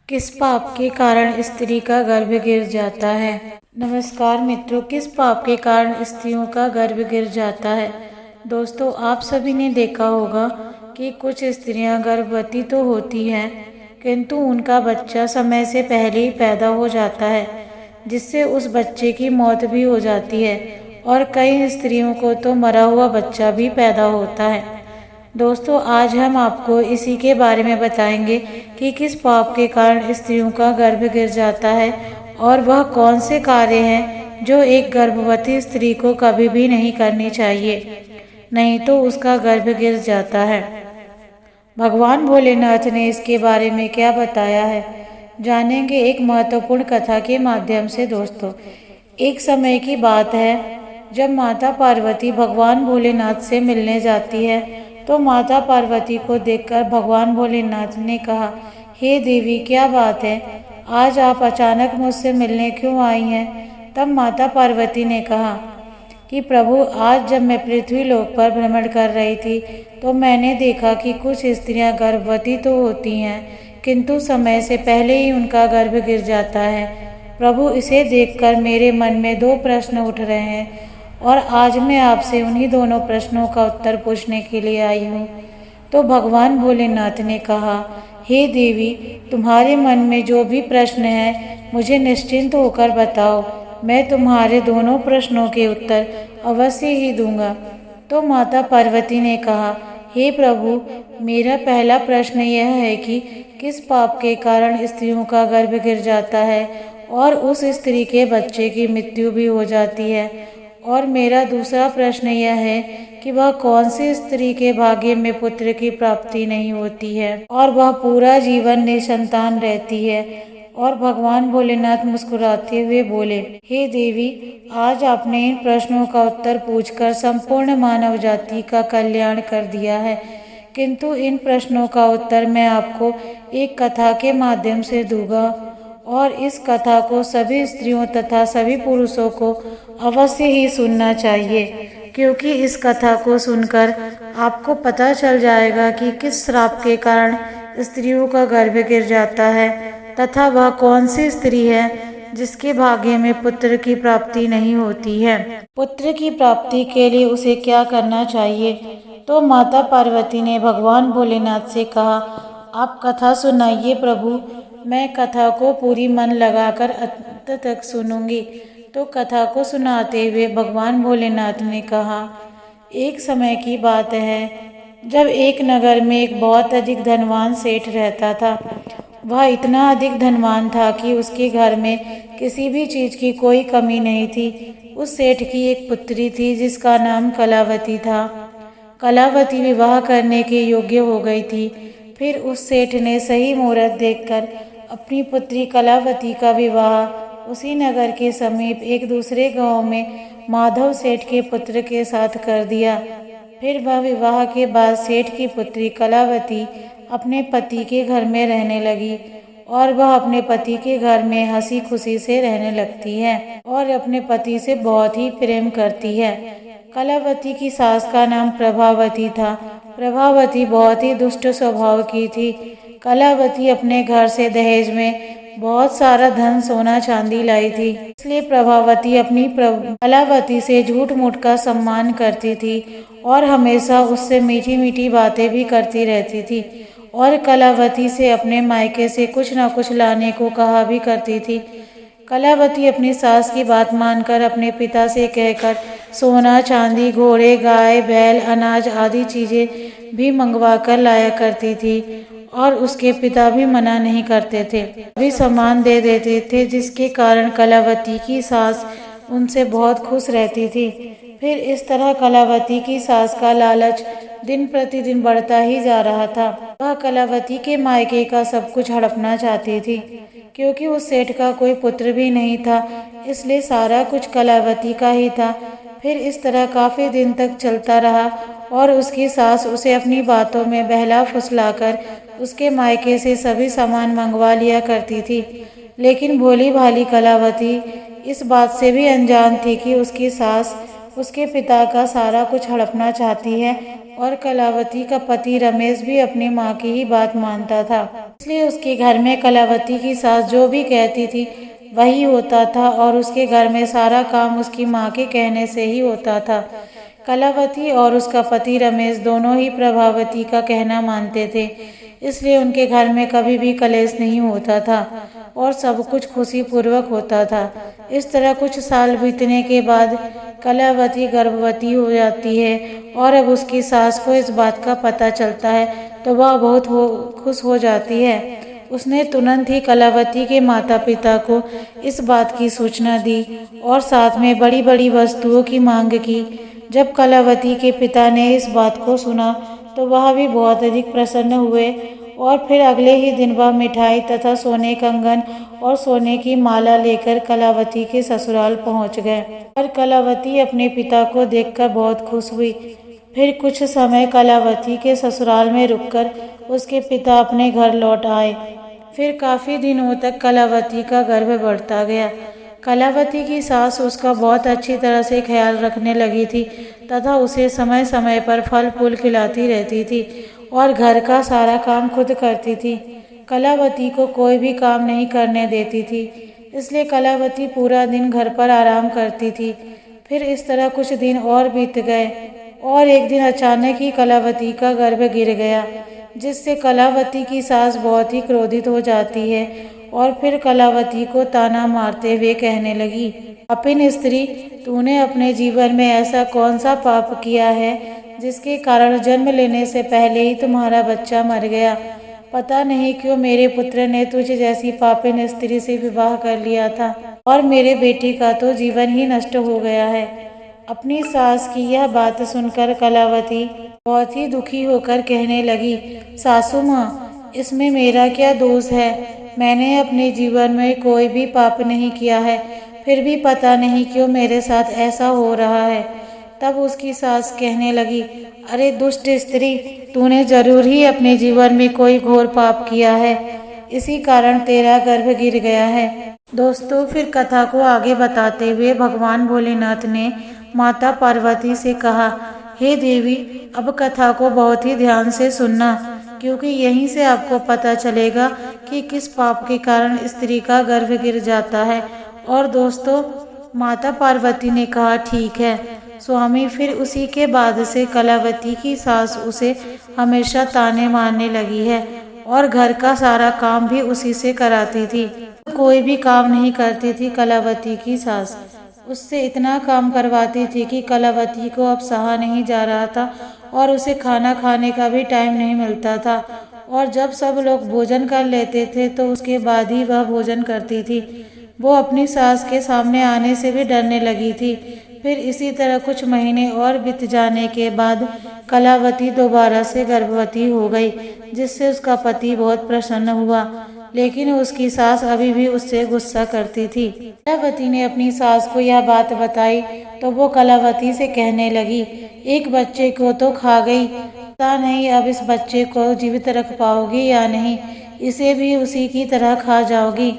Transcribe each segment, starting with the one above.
किस पाप के कारण स्त्री का गर्भ गिर जाता है। नमस्कार मित्रों, किस पाप के कारण स्त्रियों का गर्भ गिर जाता है। दोस्तों, आप सभी ने देखा होगा कि कुछ स्त्रियां गर्भवती तो होती हैं, किंतु उनका बच्चा समय से पहले ही पैदा हो जाता है, जिससे उस बच्चे की मौत भी हो जाती है और कई स्त्रियों को तो मरा हुआ बच्चा भी पैदा होता है। दोस्तों, आज हम आपको इसी के बारे में बताएंगे कि किस पाप के कारण स्त्रियों का गर्भ गिर जाता है और वह कौन से कार्य हैं जो एक गर्भवती स्त्री को कभी भी नहीं करनी चाहिए, नहीं तो उसका गर्भ गिर जाता है। भगवान भोलेनाथ ने इसके बारे में क्या बताया है, जानेंगे एक महत्वपूर्ण कथा के माध्यम से। दोस्तों, एक समय की बात है जब माता पार्वती भगवान भोलेनाथ से मिलने जाती है, तो माता पार्वती को देखकर भगवान भोलेनाथ ने कहा, हे देवी, क्या बात है, आज आप अचानक मुझसे मिलने क्यों आई हैं। तब माता पार्वती ने कहा कि प्रभु, आज जब मैं पृथ्वी लोक पर भ्रमण कर रही थी तो मैंने देखा कि कुछ स्त्रियां गर्भवती तो होती हैं, किंतु समय से पहले ही उनका गर्भ गिर जाता है। प्रभु, इसे देखकर मेरे मन में दो प्रश्न उठ रहे हैं और आज मैं आपसे उन्हीं दोनों प्रश्नों का उत्तर पूछने के लिए आई हूँ। तो भगवान भोलेनाथ ने कहा, हे देवी, तुम्हारे मन में जो भी प्रश्न है मुझे निश्चिंत होकर बताओ, मैं तुम्हारे दोनों प्रश्नों के उत्तर अवश्य ही दूंगा। तो माता पार्वती ने कहा, हे प्रभु, मेरा पहला प्रश्न यह है कि किस पाप के कारण स्त्रियों का गर्भ गिर जाता है और उस स्त्री के बच्चे की मृत्यु भी हो जाती है। और मेरा दूसरा प्रश्न यह है कि वह कौन सी स्त्री के भाग्य में पुत्र की प्राप्ति नहीं होती है और वह पूरा जीवन निसंतान रहती है। और भगवान भोलेनाथ मुस्कुराते हुए बोले, हे देवी, आज आपने इन प्रश्नों का उत्तर पूछकर संपूर्ण मानव जाति का कल्याण कर दिया है, किंतु इन प्रश्नों का उत्तर मैं आपको एक कथा के माध्यम से दूंगा और इस कथा को सभी स्त्रियों तथा सभी पुरुषों को अवश्य ही सुनना चाहिए, क्योंकि इस कथा को सुनकर आपको पता चल जाएगा कि किस श्राप के कारण स्त्रियों का गर्भ गिर जाता है तथा वह कौन सी स्त्री है जिसके भाग्य में पुत्र की प्राप्ति नहीं होती है। पुत्र की प्राप्ति के लिए उसे क्या करना चाहिए। तो माता पार्वती ने भगवान भोलेनाथ से कहा, आप कथा सुनाइए प्रभु, मैं कथा को पूरी मन लगाकर अंत तक सुनूंगी। तो कथा को सुनाते हुए भगवान भोलेनाथ ने कहा, एक समय की बात है जब एक नगर में एक बहुत अधिक धनवान सेठ रहता था। वह इतना अधिक धनवान था कि उसके घर में किसी भी चीज की कोई कमी नहीं थी। उस सेठ की एक पुत्री थी जिसका नाम कलावती था। कलावती विवाह करने के योग्य हो गई थी। फिर उस सेठ ने सही मुहूर्त देखकर अपनी पुत्री कलावती का विवाह उसी नगर के समीप एक दूसरे गांव में माधव सेठ के पुत्र के साथ कर दिया। फिर वह विवाह के बाद सेठ की पुत्री कलावती अपने पति के घर में रहने लगी और वह अपने पति के घर में हंसी खुशी से रहने लगती है और अपने पति से बहुत ही प्रेम करती है। कलावती की सास का नाम प्रभावती था। प्रभावती बहुत ही दुष्ट स्वभाव की थी। कलावती अपने घर से दहेज में बहुत सारा धन सोना चांदी लाई थी, इसलिए प्रभावती अपनी कलावती से झूठ मूठ का सम्मान करती थी और हमेशा उससे मीठी मीठी बातें भी करती रहती थी और कलावती से अपने मायके से कुछ न कुछ लाने को कहा भी करती थी। कलावती अपनी सास की बात मानकर अपने पिता से कहकर सोना चांदी, घोड़े, गाय, बैल, अनाज आदि चीजें भी मंगवा कर लाया करती थी और उसके पिता भी मना नहीं करते थे, भी सामान दे देते थे, जिसके कारण कलावती की सास उनसे बहुत खुश रहती थी। फिर इस तरह कलावती की सास का लालच दिन प्रतिदिन बढ़ता ही जा रहा था। वह कलावती के मायके का सब कुछ हड़पना चाहती थी, क्योंकि उस सेठ का कोई पुत्र भी नहीं था, इसलिए सारा कुछ कलावती का ही था। फिर इस तरह काफी दिन तक चलता रहा और उसकी सास उसे अपनी बातों में बहला फुसलाकर उसके मायके से सभी सामान मंगवा लिया करती थी। लेकिन भोली भाली कलावती इस बात से भी अनजान थी कि उसकी सास उसके पिता का सारा कुछ हड़पना चाहती है और कलावती का पति रमेश भी अपनी माँ की ही बात मानता था। इसलिए उसके घर में कलावती की सास जो भी कहती थी वही होता था और उसके घर में सारा काम उसकी माँ के कहने से ही होता था। कलावती और उसका पति रमेश दोनों ही प्रभावती का कहना मानते थे, इसलिए उनके घर में कभी भी कलेश नहीं होता था और सब कुछ खुशी पूर्वक होता था। इस तरह कुछ साल बीतने के बाद कलावती गर्भवती हो जाती है और अब उसकी सास को इस बात का पता चलता है तो वह बहुत खुश हो जाती है। उसने तुरंत ही कलावती के माता पिता को इस बात की सूचना दी और साथ में बड़ी बड़ी वस्तुओं की मांग की। जब कलावती के पिता ने इस बात को सुना तो वह भी बहुत अधिक प्रसन्न हुए और फिर अगले ही दिन वह मिठाई तथा सोने कंगन और सोने की माला लेकर कलावती के ससुराल पहुंच गए और कलावती अपने पिता को देखकर बहुत खुश हुई। फिर कुछ समय कलावती के ससुराल में रुककर उसके पिता अपने घर लौट आए। फिर काफ़ी दिनों तक कलावती का गर्भ बढ़ता गया। कलावती की सास उसका बहुत अच्छी तरह से ख्याल रखने लगी थी तथा उसे समय समय पर फल फूल खिलाती रहती थी और घर का सारा काम खुद करती थी। कलावती को कोई भी काम नहीं करने देती थी, इसलिए कलावती पूरा दिन घर पर आराम करती थी। फिर इस तरह कुछ दिन और बीत गए और एक दिन अचानक ही कलावती का गर्भ गिर गया, जिससे कलावती की सास बहुत ही क्रोधित हो जाती है और फिर कलावती को ताना मारते हुए कहने लगी, पापिन स्त्री, तूने अपने जीवन में ऐसा कौन सा पाप किया है जिसके कारण जन्म लेने से पहले ही तुम्हारा बच्चा मर गया। पता नहीं क्यों मेरे पुत्र ने तुझ जैसी पापिन स्त्री से विवाह कर लिया था और मेरे बेटे का तो जीवन ही नष्ट हो गया है। अपनी सास की यह बात सुनकर कलावती बहुत ही दुखी होकर कहने लगी, सासू माँ, इसमें मेरा क्या दोष है? मैंने अपने जीवन में कोई भी पाप नहीं किया है, फिर भी पता नहीं क्यों मेरे साथ ऐसा हो रहा है। तब उसकी सास कहने लगी, अरे दुष्ट स्त्री, तूने जरूर ही अपने जीवन में कोई घोर पाप किया है, इसी कारण तेरा गर्भ गिर गया है। दोस्तों, फिर कथा को आगे बताते हुए भगवान भोलेनाथ ने माता पार्वती से कहा, हे देवी, अब कथा को बहुत ही ध्यान से सुनना, क्योंकि यहीं से आपको पता चलेगा कि किस पाप के कारण स्त्री का गर्भ गिर जाता है। और दोस्तों, माता पार्वती ने कहा, ठीक है स्वामी। फिर उसी के बाद से कलावती की सास उसे हमेशा ताने मारने लगी है और घर का सारा काम भी उसी से कराती थी। कोई भी काम नहीं करती थी कलावती की सास, उससे इतना काम करवाती थी कि कलावती को अब सहा नहीं जा रहा था और उसे खाना खाने का भी टाइम नहीं मिलता था। और जब सब लोग भोजन कर लेते थे तो उसके बाद ही वह भोजन करती थी। वो अपनी सास के सामने आने से भी डरने लगी थी। फिर इसी तरह कुछ महीने और बीत जाने के बाद कलावती दोबारा से गर्भवती हो गई, जिससे उसका पति बहुत प्रसन्न हुआ, लेकिन उसकी सास अभी भी उससे गुस्सा करती थी। कलावती ने अपनी सास को यह बात बताई तो वो कलावती से कहने लगी, एक बच्चे को तो खा गई, पता नहीं अब इस बच्चे को जीवित रख पाओगी या नहीं, इसे भी उसी की तरह खा जाओगी।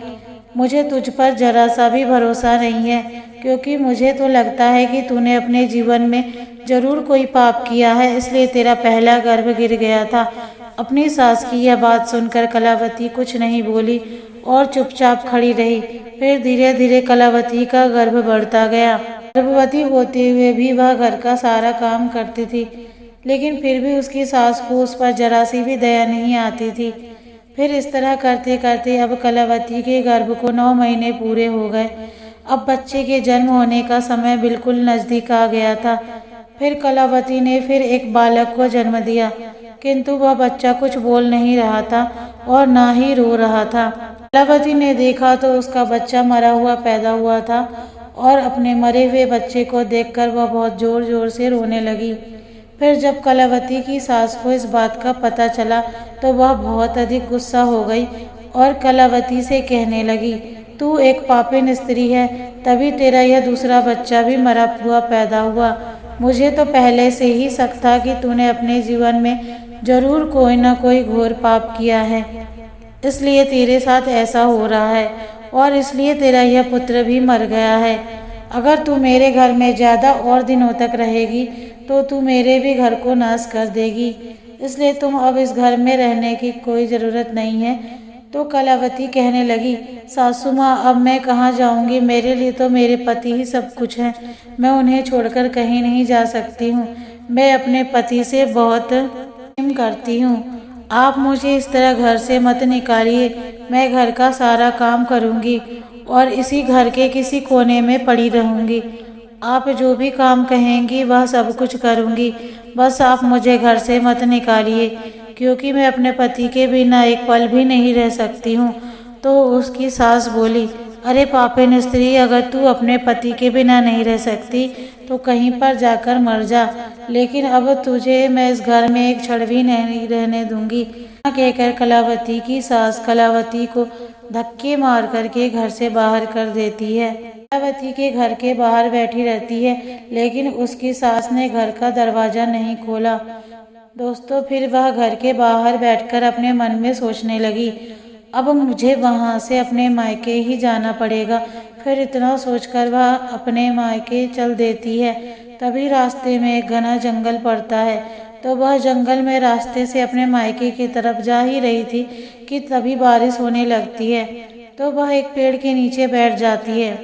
मुझे तुझ पर जरा सा भी भरोसा नहीं है, क्योंकि मुझे तो लगता है कि तूने अपने जीवन में जरूर कोई पाप किया है, इसलिए तेरा पहला गर्भ गिर गया था। अपनी सास की यह बात सुनकर कलावती कुछ नहीं बोली और चुपचाप खड़ी रही। फिर धीरे धीरे कलावती का गर्भ बढ़ता गया। गर्भवती होते हुए भी वह घर का सारा काम करती थी, लेकिन फिर भी उसकी सास को उस पर जरा सी भी दया नहीं आती थी। फिर इस तरह करते करते अब कलावती के गर्भ को 9 महीने पूरे हो गए। अब बच्चे के जन्म होने का समय बिल्कुल नज़दीक आ गया था। फिर कलावती ने फिर एक बालक को जन्म दिया, किंतु वह बच्चा कुछ बोल नहीं रहा था और ना ही रो रहा था। कलावती ने देखा तो उसका बच्चा मरा हुआ पैदा हुआ था और अपने मरे हुए बच्चे को देखकर वह बहुत जोर जोर से रोने लगी। फिर जब कलावती की सास को इस बात का पता चला तो वह बहुत अधिक गुस्सा हो गई और कलावती से कहने लगी, तू एक पापिन स्त्री है, तभी तेरा यह दूसरा बच्चा भी मरा हुआ पैदा हुआ। मुझे तो पहले से ही शक था कि तूने अपने जीवन में जरूर कोई ना कोई घोर पाप किया है, इसलिए तेरे साथ ऐसा हो रहा है और इसलिए तेरा यह पुत्र भी मर गया है। अगर तू मेरे घर में ज़्यादा और दिनों तक रहेगी तो तू मेरे भी घर को नाश कर देगी, इसलिए तुम अब इस घर में रहने की कोई ज़रूरत नहीं है। तो कलावती कहने लगी, सासू माँ अब मैं कहाँ जाऊँगी, मेरे लिए तो मेरे पति ही सब कुछ हैं, मैं उन्हें छोड़कर कहीं नहीं जा सकती हूँ। मैं अपने पति से बहुत प्रेम करती हूँ। आप मुझे इस तरह घर से मत निकालिए, मैं घर का सारा काम करूँगी और इसी घर के किसी कोने में पड़ी रहूँगी। आप जो भी काम कहेंगी वह सब कुछ करूँगी, बस आप मुझे घर से मत निकालिए, क्योंकि मैं अपने पति के बिना एक पल भी नहीं रह सकती हूँ। तो उसकी सास बोली, अरे पापिन स्त्री, अगर तू अपने पति के बिना नहीं रह सकती तो कहीं पर जाकर मर जा, लेकिन अब तुझे मैं इस घर में एक क्षण भी नहीं रहने दूंगी। कहकर कलावती की सास कलावती को धक्के मार करके घर से बाहर कर देती है। कलावती के घर के बाहर बैठी रहती है, लेकिन उसकी सास ने घर का दरवाजा नहीं खोला। दोस्तों, फिर वह घर के बाहर बैठकर अपने मन में सोचने लगी, अब मुझे वहाँ से अपने मायके ही जाना पड़ेगा। फिर इतना सोचकर वह अपने मायके चल देती है। तभी रास्ते में एक घना जंगल पड़ता है, तो वह जंगल में रास्ते से अपने मायके की तरफ जा ही रही थी कि तभी बारिश होने लगती है। तो वह एक पेड़ के नीचे बैठ जाती है।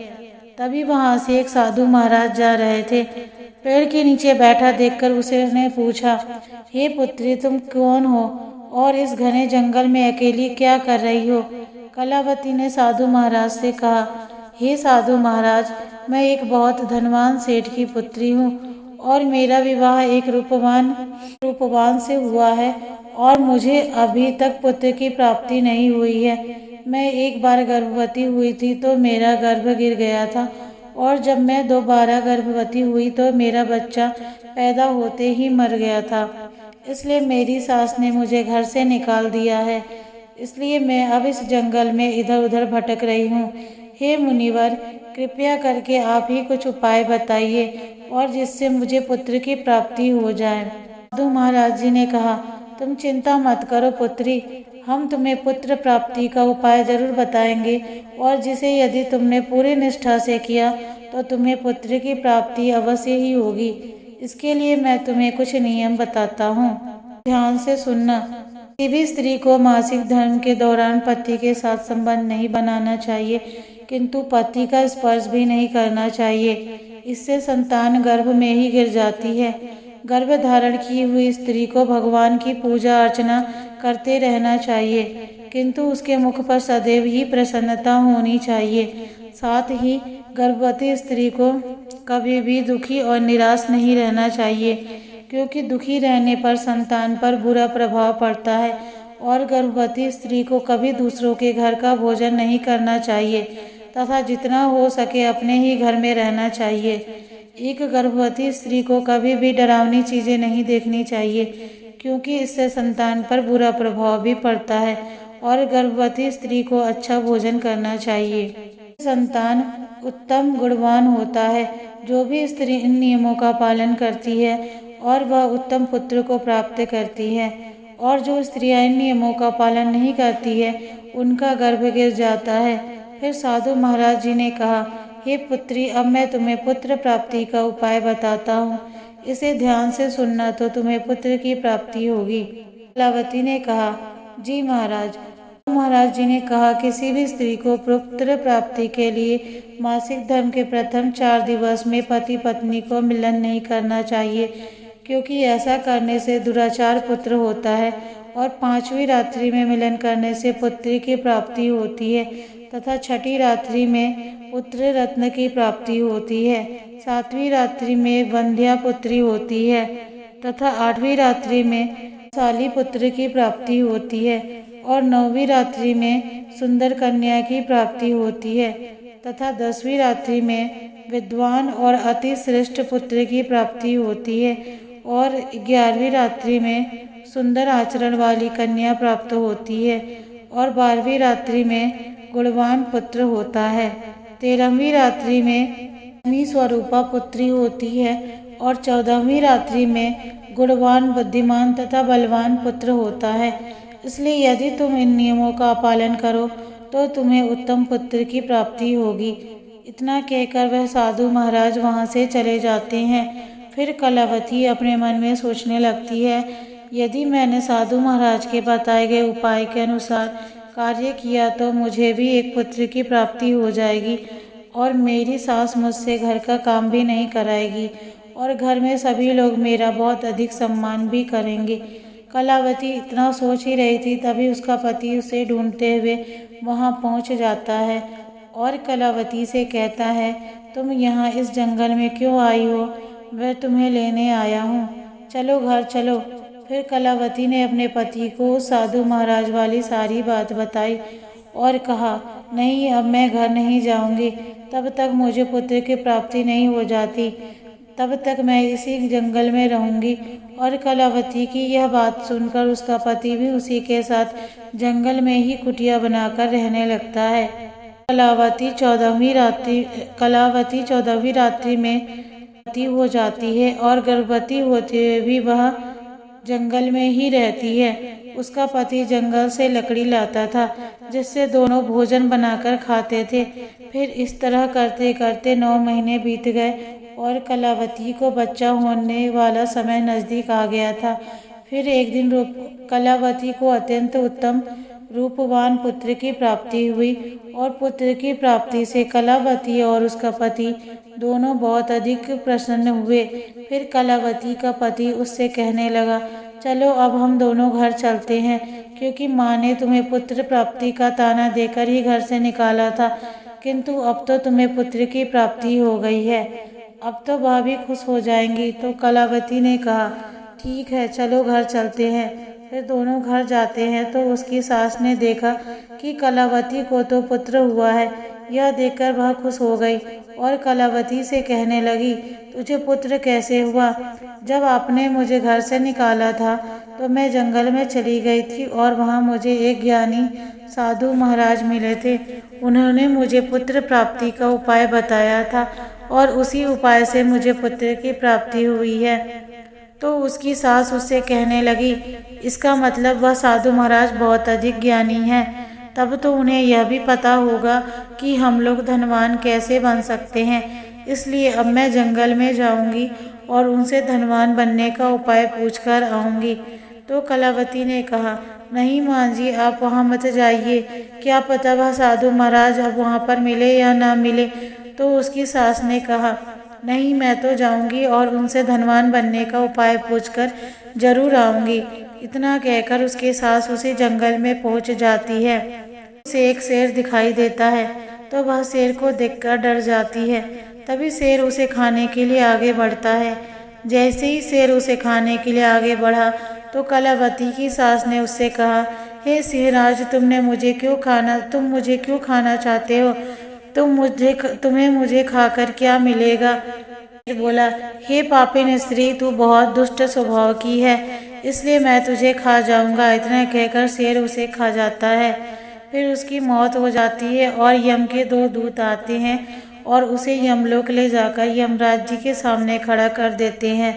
तभी वहाँ से एक साधु महाराज जा रहे थे। पेड़ के नीचे बैठा देखकर उसने पूछा, हे पुत्री, तुम कौन हो और इस घने जंगल में अकेली क्या कर रही हो? कलावती ने साधु महाराज से कहा, हे साधु महाराज, मैं एक बहुत धनवान सेठ की पुत्री हूँ और मेरा विवाह एक रूपवान से हुआ है और मुझे अभी तक पुत्र की प्राप्ति नहीं हुई है। मैं एक बार गर्भवती हुई थी तो मेरा गर्भ गिर गया था और जब मैं दोबारा गर्भवती हुई तो मेरा बच्चा पैदा होते ही मर गया था। इसलिए मेरी सास ने मुझे घर से निकाल दिया है, इसलिए मैं अब इस जंगल में इधर उधर भटक रही हूँ। हे मुनिवर, कृपया करके आप ही कुछ उपाय बताइए और जिससे मुझे पुत्र की प्राप्ति हो जाए। साधु महाराज जी ने कहा, तुम चिंता मत करो पुत्री, हम तुम्हें पुत्र प्राप्ति का उपाय जरूर बताएंगे और जिसे यदि तुमने पूरी निष्ठा से किया तो तुम्हें पुत्र की प्राप्ति अवश्य ही होगी। इसके लिए मैं तुम्हें कुछ नियम बताता हूँ, ध्यान से सुनना। किसी भी स्त्री को मासिक धर्म के दौरान पति के साथ संबंध नहीं बनाना चाहिए, किंतु पति का स्पर्श भी नहीं करना चाहिए। इससे संतान गर्भ में ही गिर जाती है। गर्भ धारण की हुई स्त्री को भगवान की पूजा अर्चना करते रहना चाहिए, किंतु उसके मुख पर सदैव ही प्रसन्नता होनी चाहिए। साथ ही गर्भवती स्त्री को कभी भी दुखी और निराश नहीं रहना चाहिए, क्योंकि दुखी रहने पर संतान पर बुरा प्रभाव पड़ता है। और गर्भवती स्त्री को कभी दूसरों के घर का भोजन नहीं करना चाहिए तथा जितना हो सके अपने ही घर में रहना चाहिए। एक गर्भवती स्त्री को कभी भी डरावनी चीज़ें नहीं देखनी चाहिए, क्योंकि इससे संतान पर बुरा प्रभाव भी पड़ता है। और गर्भवती स्त्री को अच्छा भोजन करना चाहिए। संतान उत्तम गुणवान होता है। जो भी स्त्री इन नियमों का पालन करती है और वह उत्तम पुत्र को प्राप्त करती है, और जो स्त्रियां इन नियमों का पालन नहीं करती है उनका गर्भ गिर जाता है। फिर साधु महाराज जी ने कहा, हे पुत्री, अब मैं तुम्हें पुत्र प्राप्ति का उपाय बताता हूँ, इसे ध्यान से सुनना तो तुम्हें पुत्र की प्राप्ति होगी। कलावती ने कहा, जी महाराज। महाराज जी ने कहा, किसी भी स्त्री को पुत्र प्राप्ति के लिए मासिक धर्म के प्रथम 4 दिवस में पति पत्नी को मिलन नहीं करना चाहिए, क्योंकि ऐसा करने से दुराचार पुत्र होता है। और 5वीं रात्रि में मिलन करने से पुत्री की प्राप्ति होती है तथा 6ठी रात्रि में पुत्र रत्न की प्राप्ति होती है। 7वीं रात्रि में वंध्या पुत्री होती है तथा 8वीं रात्रि में शाली पुत्र की प्राप्ति होती है और 9वीं रात्रि में सुंदर कन्या की प्राप्ति होती है तथा 10वीं रात्रि में विद्वान और अति श्रेष्ठ पुत्र की प्राप्ति होती है और 11वीं रात्रि में सुंदर आचरण वाली कन्या प्राप्त होती है और 12वीं रात्रि में गुणवान पुत्र होता है। 13वीं रात्रि में स्वरूपा पुत्री होती है और 14वीं रात्रि में गुणवान, बुद्धिमान तथा बलवान पुत्र होता है। इसलिए यदि तुम इन नियमों का पालन करो तो तुम्हें उत्तम पुत्र की प्राप्ति होगी। इतना कहकर वह साधु महाराज वहाँ से चले जाते हैं। फिर कलावती अपने मन में सोचने लगती है, यदि मैंने साधु महाराज के बताए गए उपाय के अनुसार कार्य किया तो मुझे भी एक पुत्र की प्राप्ति हो जाएगी और मेरी सास मुझसे घर का काम भी नहीं कराएगी और घर में सभी लोग मेरा बहुत अधिक सम्मान भी करेंगे। कलावती इतना सोच ही रही थी, तभी उसका पति उसे ढूंढते हुए वहां पहुंच जाता है और कलावती से कहता है, तुम यहाँ इस जंगल में क्यों आई हो? मैं तुम्हें लेने आया हूँ, चलो घर चलो। फिर कलावती ने अपने पति को साधु महाराज वाली सारी बात बताई और कहा, नहीं अब मैं घर नहीं जाऊंगी, तब तक मुझे पुत्र की प्राप्ति नहीं हो जाती, तब तक मैं इसी जंगल में रहूंगी। और कलावती की यह बात सुनकर उसका पति भी उसी के साथ जंगल में ही कुटिया बनाकर रहने लगता है। कलावती 14वीं रात्रि में गर्भवती हो जाती है और गर्भवती होते हुए भी वह जंगल में ही रहती है। उसका पति जंगल से लकड़ी लाता था जिससे दोनों भोजन बनाकर खाते थे। फिर इस तरह करते करते 9 महीने बीत गए और कलावती को बच्चा होने वाला समय नजदीक आ गया था। फिर एक दिन कलावती को अत्यंत उत्तम रूपवान पुत्र की प्राप्ति हुई और पुत्र की प्राप्ति से कलावती और उसका पति दोनों बहुत अधिक प्रसन्न हुए। फिर कलावती का पति उससे कहने लगा, चलो अब हम दोनों घर चलते हैं, क्योंकि माँ ने तुम्हें पुत्र प्राप्ति का ताना देकर ही घर से निकाला था, किंतु अब तो तुम्हें पुत्र की प्राप्ति हो गई है, अब तो वह भी खुश हो जाएंगी। तो कलावती ने कहा, ठीक है चलो घर चलते हैं। फिर दोनों घर जाते हैं तो उसकी सास ने देखा कि कलावती को तो पुत्र हुआ है। यह देखकर वह खुश हो गई और कलावती से कहने लगी, तुझे पुत्र कैसे हुआ? जब आपने मुझे घर से निकाला था तो मैं जंगल में चली गई थी और वहाँ मुझे एक ज्ञानी साधु महाराज मिले थे। उन्होंने मुझे पुत्र प्राप्ति का उपाय बताया था और उसी उपाय से मुझे पुत्र की प्राप्ति हुई है। तो उसकी सास उससे कहने लगी, इसका मतलब वह साधु महाराज बहुत अधिक ज्ञानी हैं। तब तो उन्हें यह भी पता होगा कि हम लोग धनवान कैसे बन सकते हैं, इसलिए अब मैं जंगल में जाऊंगी और उनसे धनवान बनने का उपाय पूछकर आऊंगी। तो कलावती ने कहा, नहीं माँ जी आप वहाँ मत जाइए, क्या पता वह साधु महाराज अब वहाँ पर मिले या ना मिले। तो उसकी सास ने कहा, नहीं मैं तो जाऊंगी और उनसे धनवान बनने का उपाय पूछकर जरूर आऊंगी। इतना कहकर उसकी सास उसी जंगल में पहुंच जाती है। उसे एक शेर दिखाई देता है तो वह शेर को देखकर डर जाती है। तभी शेर उसे खाने के लिए आगे बढ़ता है। जैसे ही शेर उसे खाने के लिए आगे बढ़ा तो कलावती की सास ने उससे कहा, हे शेर आज तुम मुझे क्यों खाना चाहते हो? तुम्हें मुझे खाकर क्या मिलेगा? बोला, हे पापिन स्त्री तू बहुत दुष्ट स्वभाव की है, इसलिए मैं तुझे खा जाऊंगा। इतना कहकर शेर उसे खा जाता है। फिर उसकी मौत हो जाती है और यम के 2 दूत आते हैं और उसे यमलोक ले जाकर यमराज जी के सामने खड़ा कर देते हैं।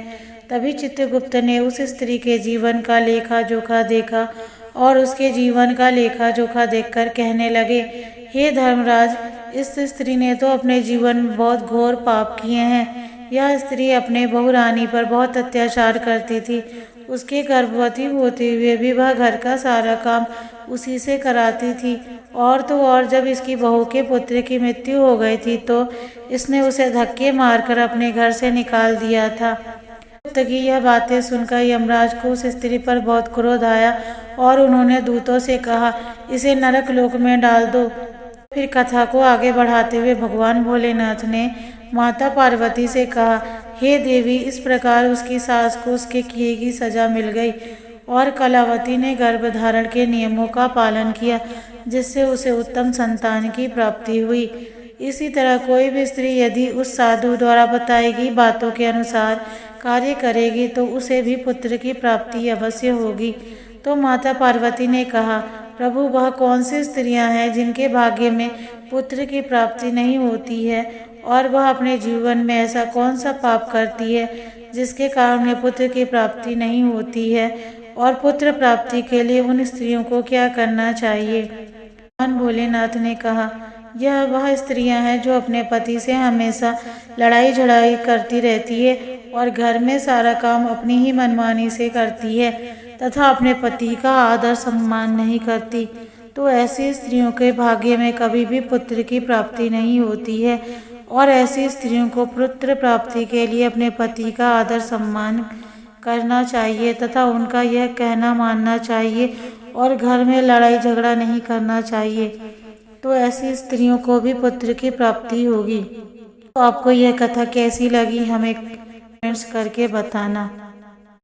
तभी चित्रगुप्त ने उस स्त्री के जीवन का लेखा जोखा देखा और उसके जीवन का लेखा जोखा देखकर कहने लगे, हे धर्मराज इस स्त्री ने तो अपने जीवन में बहुत घोर पाप किए हैं। यह स्त्री अपने बहू रानी पर बहुत अत्याचार करती थी। उसके गर्भवती होते हुए भी वह घर का सारा काम उसी से कराती थी। और तो और जब इसकी बहू के पुत्र की मृत्यु हो गई थी तो इसने उसे धक्के मारकर अपने घर से निकाल दिया था। की यह बातें सुनकर यमराज को उस स्त्री पर बहुत क्रोध आया और उन्होंने दूतों से कहा, इसे नरक लोक में डाल दो। फिर कथा को आगे बढ़ाते हुए भगवान भोलेनाथ ने माता पार्वती से कहा, हे देवी इस प्रकार उसकी सास को उसके किए की सजा मिल गई और कलावती ने गर्भधारण के नियमों का पालन किया जिससे उसे उत्तम संतान की प्राप्ति हुई। इसी तरह कोई भी स्त्री यदि उस साधु द्वारा बताई गई बातों के अनुसार कार्य करेगी तो उसे भी पुत्र की प्राप्ति अवश्य होगी। तो माता पार्वती ने कहा, प्रभु वह कौन सी स्त्रियां हैं जिनके भाग्य में पुत्र की प्राप्ति नहीं होती है और वह अपने जीवन में ऐसा कौन सा पाप करती है जिसके कारण उन्हें पुत्र की प्राप्ति नहीं होती है और पुत्र प्राप्ति के लिए उन स्त्रियों को क्या करना चाहिए। भगवान भोलेनाथ ने कहा, यह वह स्त्रियां हैं जो अपने पति से हमेशा लड़ाई झड़ाई करती रहती है और घर में सारा काम अपनी ही मनमानी से करती है तथा अपने पति का आदर सम्मान नहीं करती, तो ऐसी स्त्रियों के भाग्य में कभी भी पुत्र की प्राप्ति नहीं होती है। और ऐसी स्त्रियों को पुत्र प्राप्ति के लिए अपने पति का आदर सम्मान करना चाहिए तथा उनका यह कहना मानना चाहिए और घर में लड़ाई झगड़ा नहीं करना चाहिए, तो ऐसी स्त्रियों को भी पुत्र की प्राप्ति होगी। तो आपको यह कथा कैसी लगी हमें कमेंट्स करके बताना।